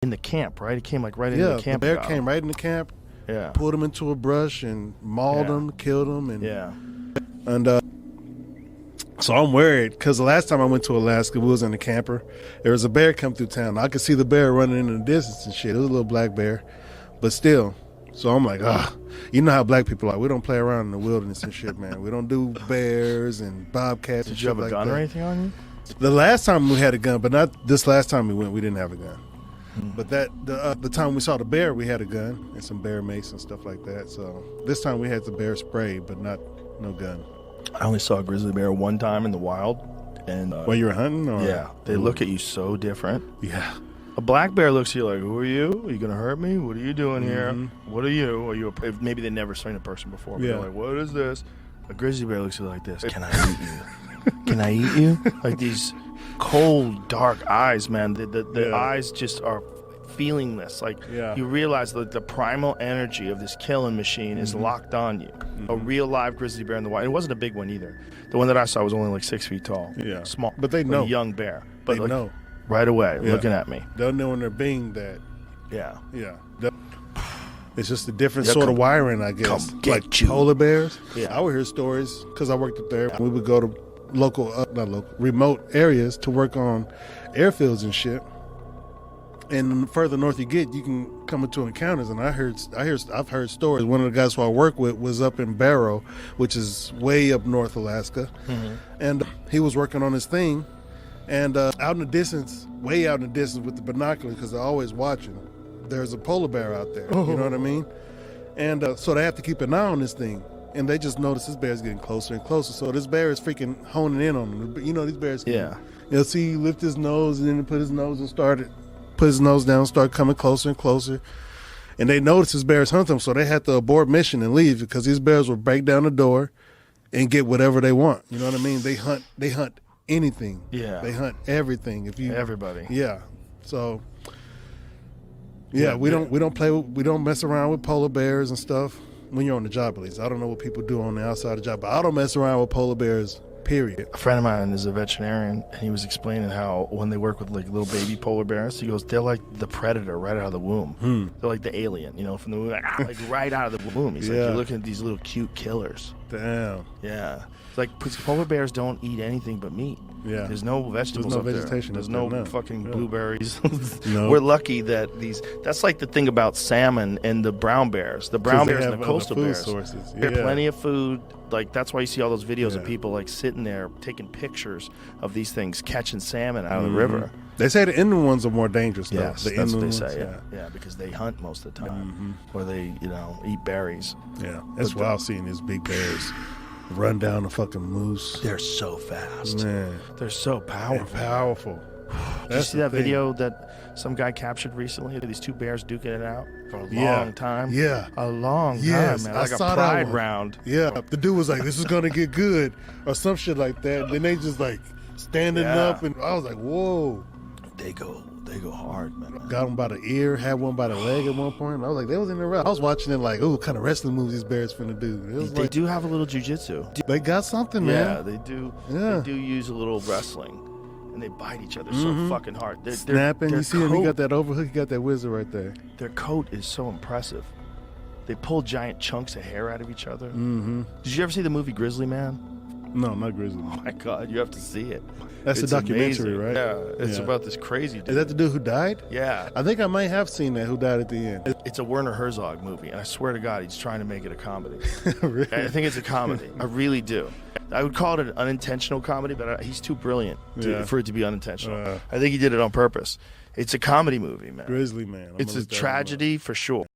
in the camp, right? It came like right into the camp. Yeah, the bear came right in the camp. Yeah. Pulled him into a brush and mauled him, killed him, and so I'm worried because the last time I went to Alaska, we was in the camper. There was a bear come through town. I could see the bear running in the distance and shit. It was a little black bear, but still. So I'm like, you know how black people are. We don't play around in the wilderness and shit, man. We don't do bears and bobcats. Did you have a gun or anything on you? The last time we had a gun, but not this last time we went. We didn't have a gun. But the time we saw the bear, we had a gun and some bear mace and stuff like that. So this time we had the bear spray, but no gun. I only saw a grizzly bear one time in the wild, and while you were hunting, or? Yeah, they look at you so different. Yeah, a black bear looks at you like, "Who are you? Are you gonna hurt me? What are you doing here? What are you? Are you?" Maybe they never seen a person before. But they're like, "What is this?" A grizzly bear looks at you like this. Can I eat you? Can I eat you? Like these cold, dark eyes, man. The eyes just are feelingless. Like you realize that the primal energy of this killing machine is locked on you. A real live grizzly bear in the wild. It wasn't a big one either. The one that I saw was only like 6 feet tall. Yeah, small. But they know. A young bear. But they like, know right away, looking at me. They'll know when they're being that. Yeah. It's just a different sort of wiring, I guess. Like polar bears. Yeah, I would hear stories because I worked up there. We would go to remote areas to work on airfields and shit. And the further north you get, you can come into encounters. And I've heard stories. One of the guys who I work with was up in Barrow, which is way up north Alaska, and he was working on his thing. And out in the distance, way out in the distance with the binoculars, because they're always watching, there's a polar bear out there. You know what I mean? And so they have to keep an eye on this thing. And they just notice this bear's getting closer and closer. So this bear is freaking honing in on them. You know, these bears can, you'll see he lift his put his nose down, start coming closer and closer. And they notice this bear's hunting them, so they had to abort mission and leave because these bears will break down the door and get whatever they want. You know what I mean? They hunt anything. Yeah. They hunt everything. Everybody. Yeah. So we don't mess around with polar bears and stuff when you're on the job, at least. I don't know what people do on the outside of the job, but I don't mess around with polar bears. Period. A friend of mine is a veterinarian, and he was explaining how when they work with like little baby polar bears, he goes, they're like the predator right out of the womb. They're like the alien, from the womb, like right out of the womb. He's like, you're looking at these little cute killers. Damn. Yeah. It's like polar bears don't eat anything but meat. Yeah. There's no vegetables. There's no vegetation. There's no fucking blueberries. No. We're lucky that that's like the thing about salmon and the brown bears. The brown bears and the coastal bears. Sources. They have plenty of food. Like that's why you see all those videos of people like sitting there taking pictures of these things catching salmon out of the river. They say the inland ones are more dangerous. Yes, that's what they say. Yeah, because they hunt most of the time, or they eat berries. Yeah, that's wild seeing these big bears run down a fucking moose. They're so fast. Man, they're so powerful. They're powerful. Did you see that video that some guy captured recently? These two bears duking it out for a long time. Yeah, a long time, man. Like a pride round. Yeah, the dude was like, "This is gonna get good," or some shit like that. And then they just like standing up, and I was like, "Whoa!" They go hard, man. Got him by the ear, had one by the leg at one point. I was like, they was in the rough. I was watching it like, ooh, what kind of wrestling moves these bears finna do? They do have a little jujitsu. They got something, man. Yeah, they do. Yeah. They do use a little wrestling. And they bite each other so fucking hard. They're snapping. You see him, he got that overhook, he got that wizard right there. Their coat is so impressive. They pull giant chunks of hair out of each other. Did you ever see the movie Grizzly Man? No, not Grizzly. Oh my God, you have to see it. That's a documentary, amazing. right? Yeah, it's about this crazy dude. Is that the dude who died? Yeah. I think I might have seen that, who died at the end. It's a Werner Herzog movie, and I swear to God, he's trying to make it a comedy. Really? I think it's a comedy. I really do. I would call it an unintentional comedy, but he's too brilliant for it to be unintentional. I think he did it on purpose. It's a comedy movie, man. Grizzly Man. It's a tragedy for sure.